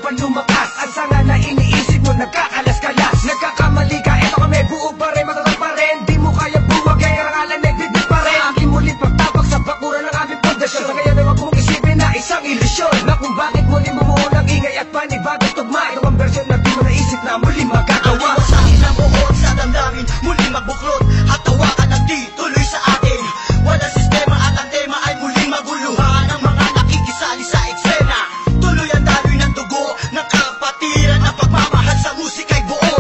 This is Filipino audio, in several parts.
pa lumakas. Ang sanga na iniisip mo nagkakalas-kalas. Nagkakamali ka, eto kami buo pa rin, matatag pa rin. Di mo kaya buwag, ay karangalan nagbibig pa rin. Aking muling pagtabak sa bakuran ng aming pundasyon. Sa ngayon naman kong isipin na isang ilusyon, na kung bakit muli bumuo ng ingay at panibagong tugma. Ito ang versyon na di mo naisip na muli magagawa. Ang sa akin ang buhok sa damdamin, muli magbuklod at tawakan ang di tuloy sa atin. Wala sistema at ang tema ay muling maguluhan. Ang mga nakikisali sa eksena, tuloy ang daloy ng dugo ng kapatiran. Ang pagmamahal sa musika'y buo,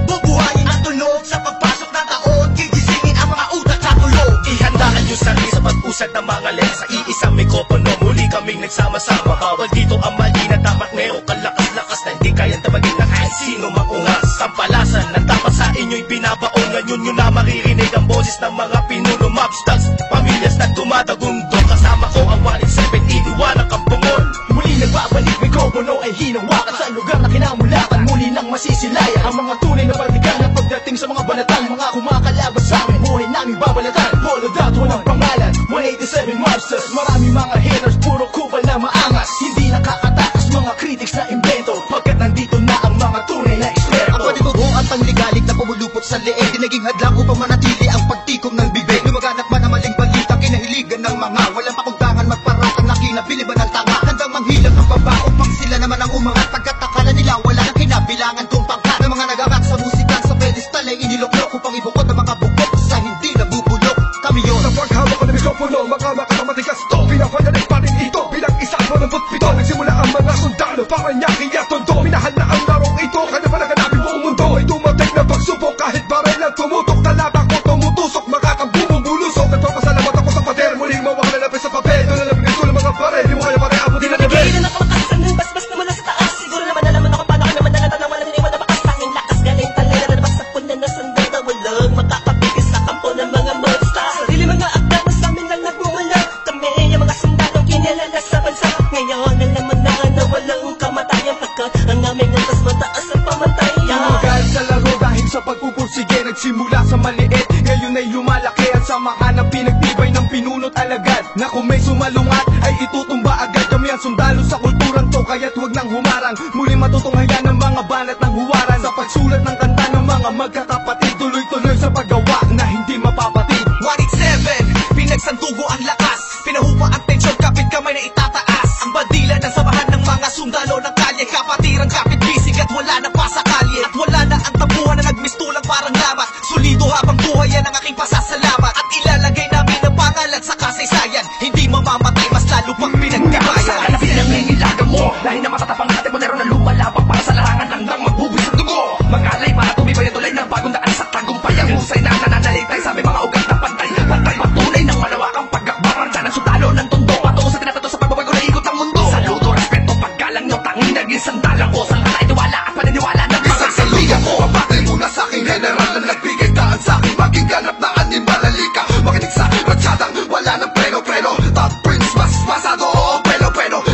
bubuhayin ang tunog sa pagpasok ng taon. Gigisingin ang mga utak sa tulog. Ihandaan yung sarili sa pag-usad ng mga lens. Sa iisang mikropono, muli kaming nagsama-sama. Bawal dito ang mali na dapat meron kalakas-lakas na hindi kayang tabagin na kahit sino maungas. Sampalasan na dapat sa inyo'y binabaon. Ngayon nyo na maririnig ang boses ng mga pinuno, mobsters, pamilyas na dumadagundo. Kasama ko ang 187, iniwanag ang bungol. Muli nagbabalik, mikropono ay hinawakan sa lugar na kinamulakan. Muli nang masisilayan ang mga tunay na partikan na pagdating sa mga banatan. Mga kumakalabas sa amin, buhay namin babalatan. Bolodat, walang pangalan, 187 Mobsters. Marami mga haters, puro kupal na maangas. Hindi nakakatakas mga critics na invento, pagkat nandito na ang mga tunay na eksperto. Ang panibubo at pangligalig na pumulupot sa leeg, di naging hadlang upang manatili ang pagtikom ng bibig. Lumaganap man ang maling balita, kinahiligan ng mga walang pakundangan, magparatang na kinabiliban ng tanga. Handang manghilang ang baba upang sila naman ang umangat, pagkat akala nila wala nang kinabilangan kung pangkat. Ng mga nag-angat sa musikan sa pedestal ay iniluklok upang ibukod ang mga bukod sa hindi nabubulok. Kami yun. Sa paghawak ko ng mikropono, mga matigas to. Pinapagaling pa rin ito bilang isang malambot pito. Nagsimula ang mga sundalo, Paranaque at Tondo. Minahal na ang larong ito, kanya pa naganapin buong mundo. Ay dumating na pagsubok, kahit baril ang tumutok. Talata ko tumutusok, makakabumong bulusok. Nagpapasalamat ako sa pader, muling mawala na sa papel. Doon na lang bigay ko ng mga baril, di mo kaya pare abutin na level. Nagigilan ako makasasang ng basbas na mula sa taas. Siguro naman alaman ako paano kami madalatan ng walang iniwan na bakas. Tanging lakas galing talera na nabasag po na nasandal na walang makakapigil sa kampo ng mga monster. Sarili mga akda na sa amin lang nagmumula. Kami yung mga sundalong kinilala sa bansa. Ngayon alaman na walang kamatayan, pagkat ang aming antas mataas ang pamatayan. Tumagal sa laro dahil sa pagpupursige, nagsimula sa maliit, ngayon ay lumalaki. At samahan ang pinagtibay ng pinunot alagad, na kung may sumalungat ay itutumba agad. Kami ang sundalo sa kulturang to, kaya't huwag nang humarang. Muli matutunghayan ng mga banat ng huwaran, sa pagsulat ng kanta ng mga magkakapatid. Tuloy-tuloy sa paggawa na hindi mapapatid. 187, pinagsandugo ang lakas, pinahupa ang tensyon, kapit kamay na itataas. Ang bandila ng samahan ng mga sundalo ng kalye, kapatirang kapit bisig at wala na pa sa kalye. At wala na ang tabuhan na nagmistulang parang lamas. Sulido habang buhay yan ang aking pasasalamat, at ilalagay namin ang pangalan sa kasaysayan. Hindi mamamatay, mas lalo pang pinagkabayan. Sa pinangingilagan mo, dahil na matatapang natin mo na lumalabak para sa larangan hanggang magbubis ang dugo. Mangalay para tumibay at tulay ng bagong daan sa tagumpay. Ang husay na nananalitay sa aming mga ugat na pantay. Pantay patunay ng malawakang pagkakbarang sa sundalo ng tondo. Patungo sa tinatato sa pagbabago na ikot ng mundo. Saludo, respeto, paggalang nyo, tanging naging sandalang ko. Sa mga itiwala at paniniwala ng mga Saludo ko, papatay muna sa aking general na nagbigay daan sa aking maging ganap na animalalika. Makinig sa ratsadang wala ng preno-preno. Top Prince, mas masado, oo, pero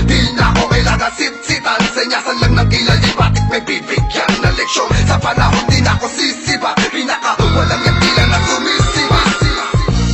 di na ako kailangan sit-sitan. Senyasan lang ng kilali, bakit may bibigyan na leksyon. Sa panahon di na ako sisiba, pinaka walang yakila na sumisiba.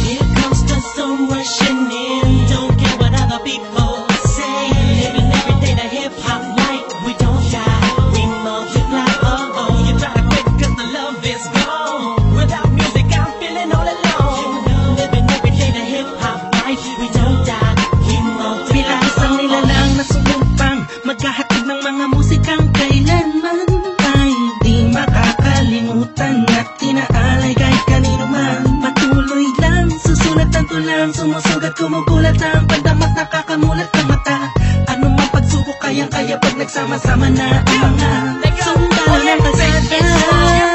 Here comes the sun rushing in. Don't care what other people say. Living every day the hip hop life. We don't die, we multiply. Oh oh, you try to quit 'cause the love is gone. Without music, I'm feeling all alone. Living every day the hip hop life. We don't die, we multiply. Bilang isang nilalang na sumupang maghahatid ng mga musikang kailanman ay di makakalimutan at inaalay kahit kanino man. Patuloy lang, susulat ang tulang, sumusugat, kumugulat ang pandamat, nakakamulat ang mata. Ano man pagsubok, kayang-kaya pag nagsama-sama na ang mga sundalo ng kalsada.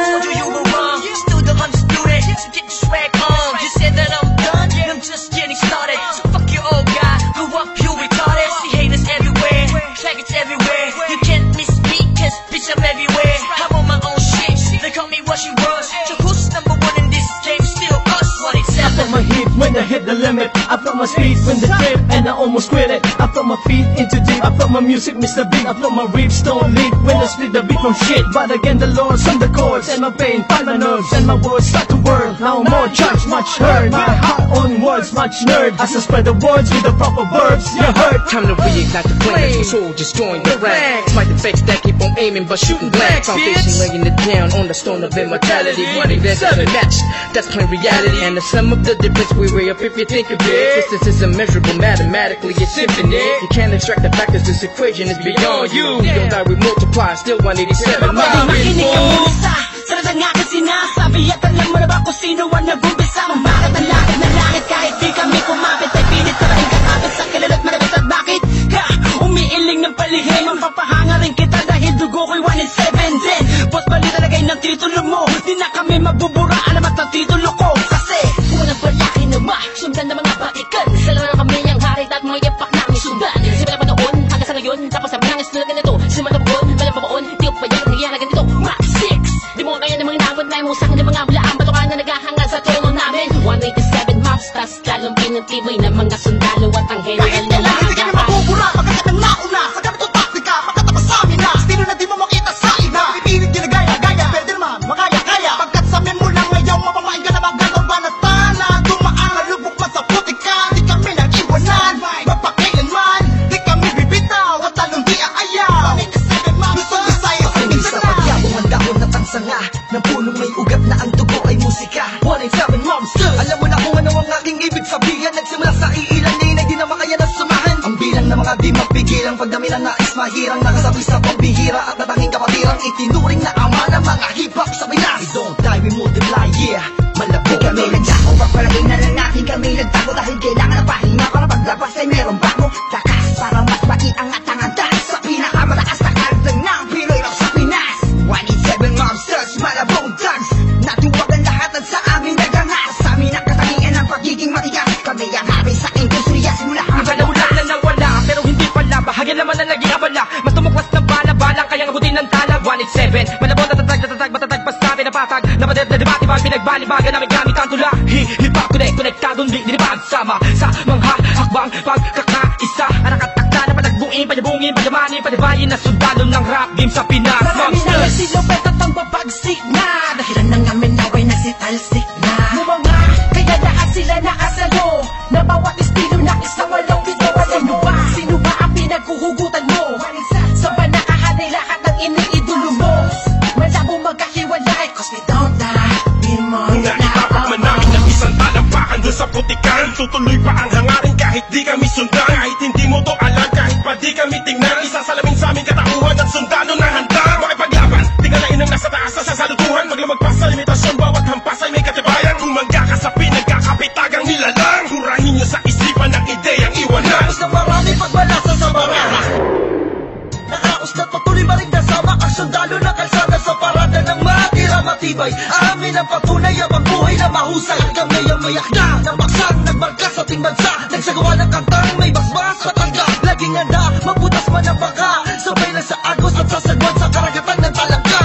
Told you were wrong, still the undisputed. So get your swag on. You said that I'm done, I'm just getting started. So fuck your old guy, grew up you retarded. See haters everywhere, faggots everywhere. You can't miss me, 'cause bitch I'm everywhere. I'm on my own shit, they call me what she was. So who's number one in this game? Still us, 187. felt my heat when I hit the limit. I felt my speed when the trip and I almost quit it. I felt my feet into deep. I felt my music miss the beat. I felt my riffs don't lead when I split the beat from shit. But again the Lord's on the chords and my pain find my nerves and my words start to work. Now more judge, much heard. My heart on words, much nerd. As I spread the words with the proper verbs, you heard. Time to reignite the flame. My soul just joined the ranks. Fight the fakes that keep on aiming but shooting blank. Foundation laying it down on the stone of immortality. One event doesn't match, that's plain reality. And the sum of the difference we weigh up if you think of it. Distance is immeasurable, mathematically it's infinite. You can't extract the fact that this equation is beyond you. We don't die, we multiply, still 187 miles. Makinig ka muna sa lahat ng aking sinasabi. At alam mo na ba kung sino ang nag-umpisa? Kung bakit ang langit na langit kahit di kami kumapit. Ay pilit sa aking kakapit sa kilala't marabit at bakit ka umiiling ng palihim. Ang papahanga rin kita dahil dugo ko'y 1 in 7 din. Boss bali talagay ng titulo mo. Di na kami mabubura, alamat ang titulo ko. Kasi unang palaki na sundan ng mga batikan. Sa lang na kami ang harit at mga yapak namin sundan. Simula pa noon hanggang sa ngayon. Tapos sabi nang isunod na ito. Simula pa buon, walang pabaon. Di ko pa yan, nagyara ganito. Max 6. Di mo kaya ng mga nawad na yung usahan ng mga hulaan. Batukan na naghahangad sa trono namin. 187 maps, tas lalong pinatibay ng mga sundalo at ang general Kahit na kailan hindi kami mabubura, pagkat ang nauna sa ganito taktika, pagkatapos sa amin na estilo na di mo makita sa iba. Pipilit ginagaya-gaya, pwede naman makaya-kaya. Pagkat sa amin mo lang ngayon, mapamain ka na magano'n ba na tana? Dumaan, lubok man sa putika, di kami nag-iwanan. Magpakailanman, di kami bibitaw, at talong di aayaw. Luzon, Visayas, Sa pagyabong ang dahon na tangsanga ng punong may ugat na ang dugo ay musika. 187 Monsters. Alam mo na kung ano ang aking ibig sabihin. Nagsimula sa iilan din ay di na makaya na sumahan. Ang bilang ng mga di mapigilang pagdami ng nais mahirang nakasabi sa pambihira at natanging kapatirang itinuring na ama ng mga hip-hop sa Pinas. We don't die, we multiply, yeah. Malabo kami nagdako, papalagay na lang natin kami nagtago. Dahil kailangan ng pahinga para paglabas ay meron bago. Takas para mas maiangat ang andas sa pinakamataas na kartang ng Pinoy rap sa Pinas. 187 Monsters, Malabong Dogs. Natuwag ang lahat at sa amin nagangas. Sa amin ang katangian ng pagiging matigas. Kami ang hari sa industriya simula hanggang Wala na nawala, pero hindi pala. Bahagyan naman na naging abala. Mas tumuklas ng bala-balang, kayang abutin ng tala. 187, malabon, tatatag, matatag, basta pinapatag. Napadet na debate-bag, pinagbalibagan namin gamit ang tula. Hip-hop, konektadong di pagsama sa mga hakbang pagkakaisa. Ang nakatakda na palagbuin, panyabungin, panyamanin, panibayin na sundalo ng rap game sa Pinas. Marami na yung silupet at ang babagsik na. Dahilan ng amin naway nagsitalsik na. Mga kaya lahat sila nakasalo. Na bawat estilo na isang walang pito. Sino ba? Sino ba ang pinaghuhugutan mo? Saan ba nakahanay lahat ng iniidolo mo? Malabo magkahiwalay cause we don't die. We Naitapak man namin ng isang talampakan doon sa putikan. Tutuloy pa ang hangarin kahit di kami sundan. Kahit hindi mo to alam, kahit pa di kami tingnan. Isasalamin sa aming katauhan ng sundalo na handa makipaglaban. Tingalain ang nasa taas na sasalutuhan. Maglamag pa sa limitasyon, bawat hampas ay may katibayan. Kumangga ka sa pinagkakapitagang nilalang. Hurahin nyo sa isipan ng ideyang iwanan. Tapos na marami pagbalasa sa baraha. Nakaos na patuloy maring nasama ang sundalo na kalsada sa parada ng matira matibay. Amin ang patunay ang buhay na mahusay. Kami ang mayak na baksang nagmarka sa ating bansa. Nagsagawa ng kantang may basbas patangga. Laging handa, mabutas man ang baka. Sabay lang sa agos at sasagwan sa karagatan ng talangka.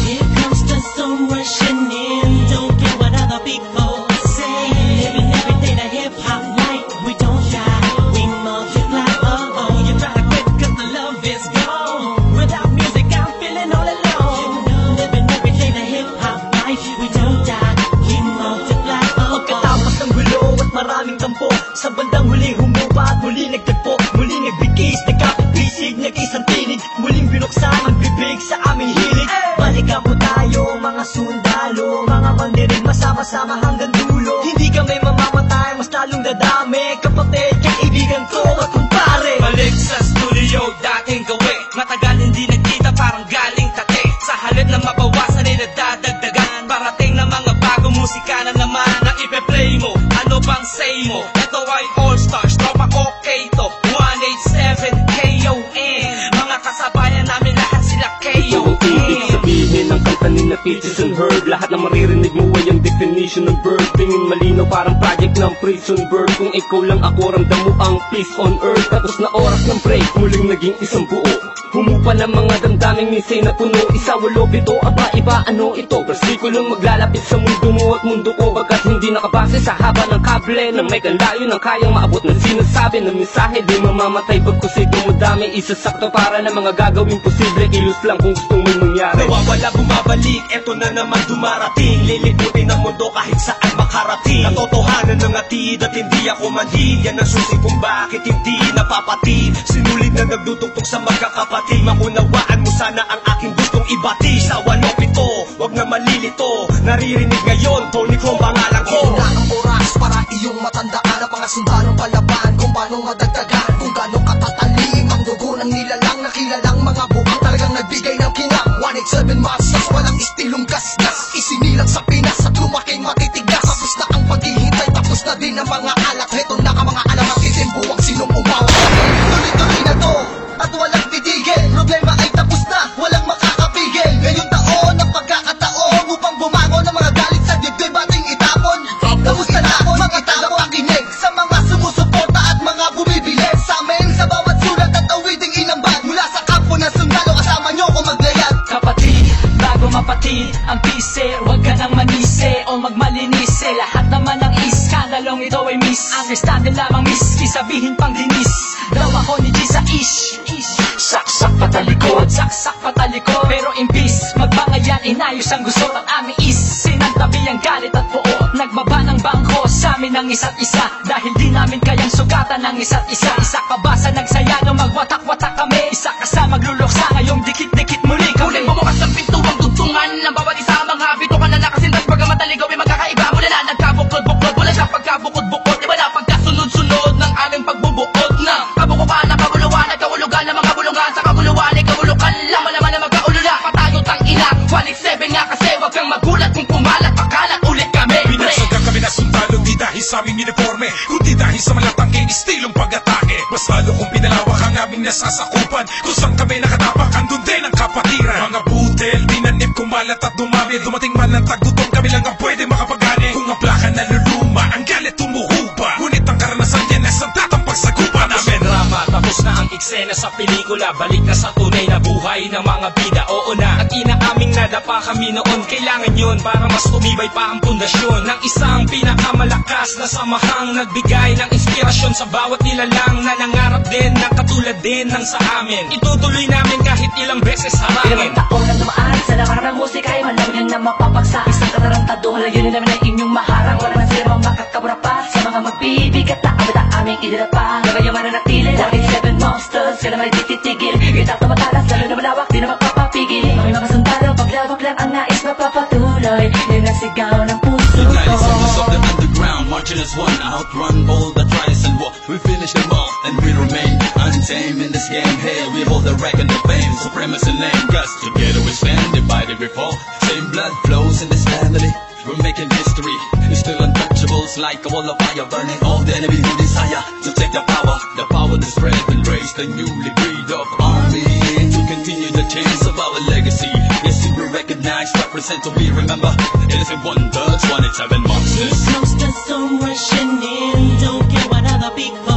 Here comes the sun rushing in. Don't care what other people say. Living every day the hip hop life. We don't die, we multiply. Oh, you try to quit cause the love is gone. Without music, I'm feeling all alone. Living every day the hip hop life. We don't die, we multiply. Pagkatapos ng gulo at maraming tampo, sa bandang huli humupa at muli nagtagpo. Muli nagbigis, nagkapag-bisig, nag-isang tinig. Muling binuksan ang bibig sa aming hilig. Balikan po tayo mga sundalo, mga mandirig masama-sama hanggang dulo. Hindi kami mamamatay, mas lalong dadami. Kapatid, kaibigan ko at kumpare. Balik sa studio, dating gawi. Matagal hindi nagkita, parang galing tate. Sa halip na mabawasan ay nadadagdagan. Parating na mga bagong musika na naman ang ipe-play mo. Ano bang say mo? Ito ay All Stars, tropa okay to. 187 KON. Mga kasabayan namin lahat sila KON. Ibig sabihin ng kanta ni na Peaches and Herb. Lahat na maririnig mo ay ang definition ng bird. Tingin malinaw parang project ng prison bird. Kung ikaw lang ako, ramdam mo ang peace on earth. Tapos na oras ng break, muling naging isang buo. pa ng mga damdaming minsan na puno. Isa, walo, pito, aba, iba, ano ito? Versikulong maglalapit sa mundo mo at mundo ko, bagkat hindi nakabase sa haba ng kable na may kanlayo ng kayang maabot ng sinasabi ng mensahe. Di mamamatay pagkusay dumudami, isasakto para ng mga gagawing posible. Kilos lang kung gusto mong mangyari. Nawawala, bumabalik, eto na naman dumarating. Liliputin ang mundo kahit saan makarating. Katotohanan ng atid at hindi ako manhid. Yan ang susi kung bakit hindi napapatid. Sinulid na nagdudugtong sa magkakapatid. Maunawaan mo sana ang aking gustong ibati. Sa 1-0-7, wag na malilito. Naririnig ngayon, Tony ko pangalan ko. Na ang oras para iyong matandaan ang mga sundalong palaban, kung paano madagdagan, kung gaano katatalim ang dugo ng nilalang na kilalang mga buang talagang nagbigay ng kinang. 187 Masters, walang istilong gasgas, isinilang sa Pinas at lumaking matitigas. Tapos na ang paghihintay, tapos na din ang mga alak. Heto na ka mga alam ang itimbuwang sinong umawa. Tuloy-tuloy na to at walang titigil. Problema ay tapos na, walang makakapigil. Ngayong taon ang pagkakataon upang bumangon ng mga galit sa dibdib ating itapon. Tapos na ako mga tao pakinig sa mga sumusuporta at mga bumibili sa amin sa bawat sulat at awiding inambag mula sa kampo ng sundalo. Kasama nyo kung maglayag. Kapatid, bago mapatid ang pise, huwag ka nang manise o magmalinise. Lahat naman ng iskandalong ito ay miss. Understand lamang miss, sabihin pang dinis. Daw ako ni Gisa Ish. Saksak patalikod, saksak patalikod. Pero imbis, magbangayan, inayos ang gusto ng aming is. Sinantabi ang galit at puo, nagbaba ng bangko sa amin ng isa't isa. Dahil di namin kayang sugatan ng isa't isa. Isa ka ba sa nagsaya nung magwatak-watak kami? Isa ka sa magluluksa ngayong dikit-dikit muli kami. Huling bumukas ng pintuang dugtungan ng bawat isa mga bito ka na nakasindas. Pagkamat naligaw ay magkakaiba. Mula na nagkabuklod-buklod, wala siya pagkabukod-bukod. Iba na pagkasunod-sunod ng aming pagbubuod na kabukupan na kabuluhan at kahulugan ng mga bulungan. Sa kabuluhan ay kahulukan lang, malaman na magkaulula. Patayo tang ina, 187 nga kasi wag kang magulat kung pumalat. Pagkalat ulit kami, pre. Binagsagang kami na sundalo, di dahil sa aming uniforme, kundi dahil sa malatangking istilong pag-atake. Mas lalo kung pinalawak ang aming nasasakupan, kung saan kami nakatapak, andun din ang kapatiran. Mga butel, dinanip, kumalat at dumami. Dumating man ang tagutong, kami lang ang pwede makapagani. Kung ang plaka naluluma, ang galit tumuhupa. Ngunit ang karanasan yan ay sandatang pagsagupa namin. Drama, tapos na ang eksena sa pelikula. Balik na sa tunay na buhay ng mga bida. Oo na, at inaaming nadapa kami noon. Kailangan yun para mas tumibay pa ang pundasyon ng isang pinakamalakas na samahang nagbigay ng inspirasyon sa bawat nilalang na nangarap din na katulad din ng sa amin. Itutuloy namin kahit ilang beses harangin. Ilang taon na dumaan sa nakarang ng musika ay malam yan na mapapagsa. Isang katarantado, halayunin namin ay inyong maharang. Wala man sila mga makakabura pa sa mga magbibigat na abad ang aming idilapa. Na kayo mananatili, 187 Monsters, kailan may tititigil. Itak na matalas, lalo na malawak, di na magpapapigil. Mga sundalo, paglawak lang ang nais mapapatuloy. Yung nasigaw ng puso The ko. sons of the underground, marching as one, outrun all the trials and war. We finish them all, and we remain untamed in this game. Hey, we hold the rank and the fame, supremacy name. Cause together we stand, divided we fall. Same blood flows in this family. We're making history. It's still untouchables, like a wall of fire, burning all the enemy who desire to take the power to spread and raise the newly breed of army to continue the chains of our legacy. Yes, to be recognized, represent to be remembered. Innocent wonders, 187 monsters. Here comes the sun rushing in. Don't care what other people